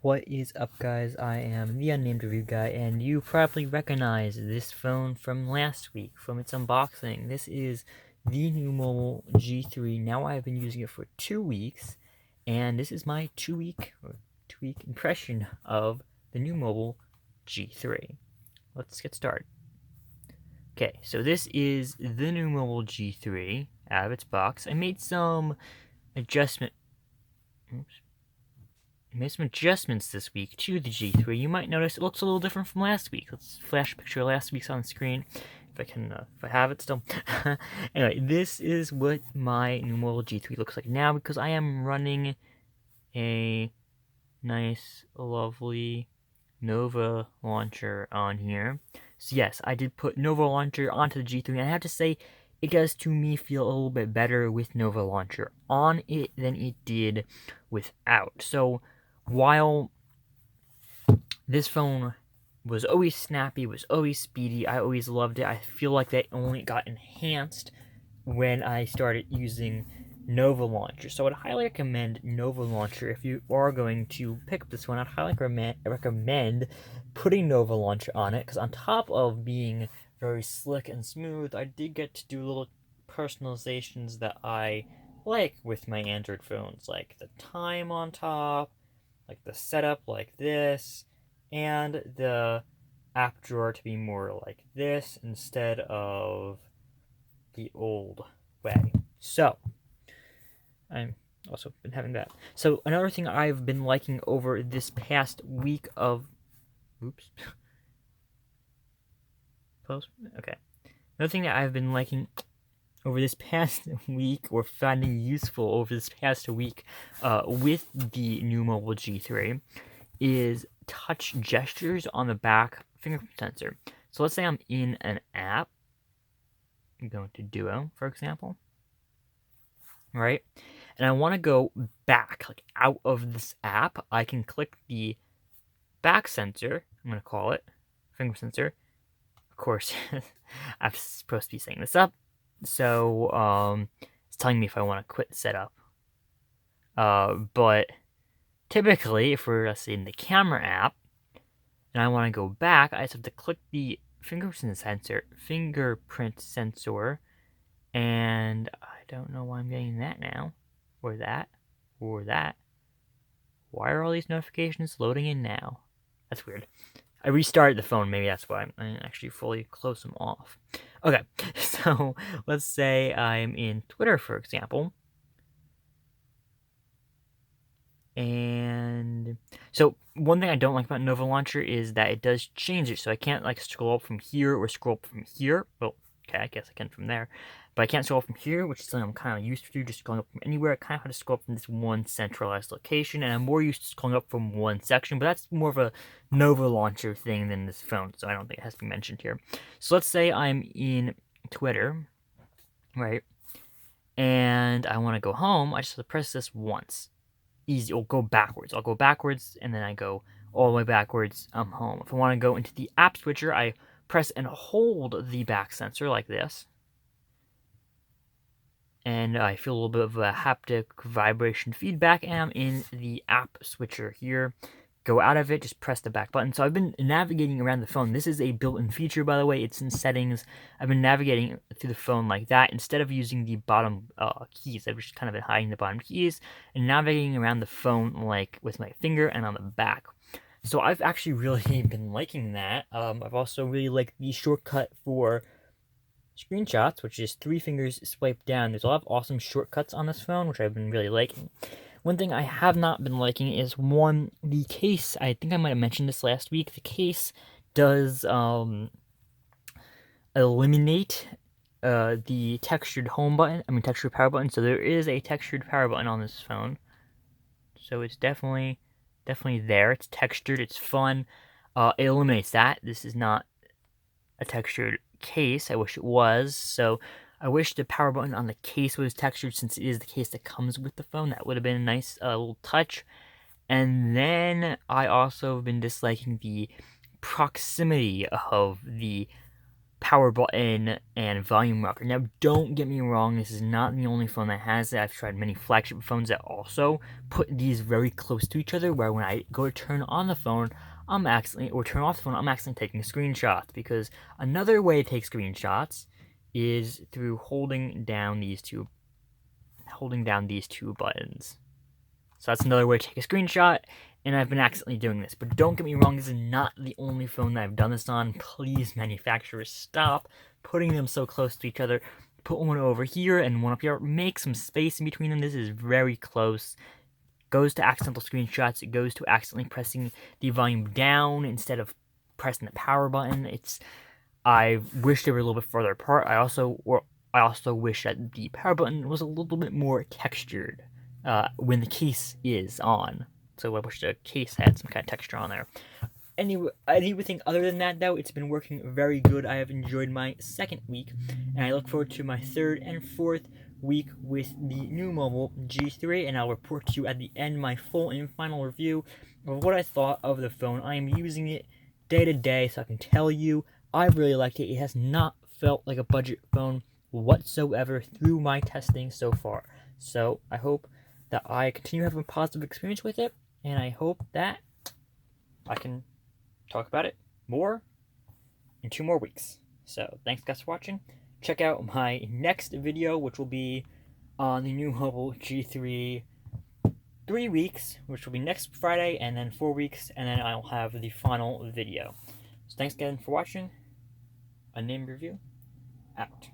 What is up, guys? I am the Unnamed Review Guy, and you probably recognize this phone from last week, from its unboxing. This is the Nuu Mobile G3. Now I have been using it for 2 weeks, and this is my 2-week impression of the Nuu Mobile G3. Let's get started. Okay, so this is the Nuu Mobile G3 out of its box. I made some adjustments this week to the G3. You might notice it looks a little different from last week. Let's flash a picture of last week's on the screen, if I have it still. Anyway, this is what my Nuu Mobile G3 looks like now, because I am running a nice, lovely Nova launcher on here. So yes, I did put Nova launcher onto the G3, and I have to say, it does to me feel a little bit better with Nova launcher on it than it did without. So while this phone was always snappy, was always speedy, I always loved it, I feel like that only got enhanced when I started using Nova Launcher. So I'd highly recommend Nova Launcher if you are going to pick up this one. I'd highly recommend putting Nova Launcher on it, because on top of being very slick and smooth, I did get to do little personalizations that I like with my Android phones, like the time on top, like the setup like this, and the app drawer to be more like this instead of the old way. So I'm also been having that. So another thing I've been liking over this past week of okay. Another thing that I've been liking over this past week, or finding useful over this past week with the Nuu Mobile G3, is touch gestures on the back fingerprint sensor. So let's say I'm in an app. I'm going to Duo, for example, right? And I want to go back, like out of this app. I can click the back sensor, I'm going to call it, finger sensor. Of course, I'm supposed to be setting this up. So it's telling me if I want to quit setup. But typically, if we're, let's say, in the camera app, and I want to go back, I just have to click the fingerprint sensor, and I don't know why I'm getting that now, or that, or that. Why are all these notifications loading in now? That's weird. I restarted the phone, maybe that's why. I didn't actually fully close them off. Okay, so let's say I'm in Twitter, for example. And so one thing I don't like about Nova Launcher is that it does change it. So I can't like scroll up from here or scroll up from here. Well, okay, I guess I can from there. But I can't scroll up from here, which is something I'm kind of used to, just scrolling up from anywhere. I kind of have to scroll up from this one centralized location, and I'm more used to scrolling up from one section, but that's more of a Nova Launcher thing than this phone, so I don't think it has to be mentioned here. So let's say I'm in Twitter, right? And I want to go home. I just have to press this once. Easy. I'll go backwards. I'll go backwards, and then I go all the way backwards. I'm home. If I want to go into the app switcher, I press and hold the back sensor like this. And I feel a little bit of a haptic vibration feedback, and I'm in the app switcher here. Go out of it, just press the back button. So I've been navigating around the phone. This is a built-in feature, by the way. It's in settings. I've been navigating through the phone like that instead of using the bottom keys. I've just kind of been hiding the bottom keys and navigating around the phone like with my finger and on the back. So I've actually really been liking that. I've also really liked the shortcut for screenshots, which is 3 fingers swiped down. There's a lot of awesome shortcuts on this phone, which I've been really liking. One thing I have not been liking is the case. I think I might have mentioned this last week. The case does eliminate the textured textured power button. So there is a textured power button on this phone. So it's definitely there. It's textured. It's fun. It eliminates that. This is not a textured case. I wish it was. So I wish the power button on the case was textured, since it is the case that comes with the phone. That would have been a nice little touch. And then I also have been disliking the proximity of the power button and volume rocker. Now, don't get me wrong, this is not the only phone that has it. I've tried many flagship phones that also put these very close to each other, where when I go to turn on the phone, I'm accidentally, or turn off the phone, I'm accidentally taking screenshots, because another way to take screenshots is through holding down these two buttons. So that's another way to take a screenshot, and I've been accidentally doing this. But don't get me wrong, this is not the only phone that I've done this on. Please, manufacturers, stop putting them so close to each other. Put one over here and one up here. Make some space in between them. This is very close. Goes to accidental screenshots. It goes to accidentally pressing the volume down instead of pressing the power button. I wish they were a little bit further apart. I also wish that the power button was a little bit more textured when the case is on. So I wish the case had some kind of texture on there. Anyway, anything other than that, though, it's been working very good. I have enjoyed my second week, and I look forward to my third and fourth week with the Nuu Mobile G3, and I'll report to you at the end my full and final review of what I thought of the phone. I am using it day to day, so I can tell you I really liked it. It has not felt like a budget phone whatsoever through my testing so far. So I hope that I continue having a positive experience with it, and I hope that I can talk about it more in 2 more weeks. So thanks guys for watching. Check out my next video, which will be on the Nuu Mobile G3 3 weeks, which will be next Friday, and then 4 weeks, and then I'll have the final video. So thanks again for watching. A name review out.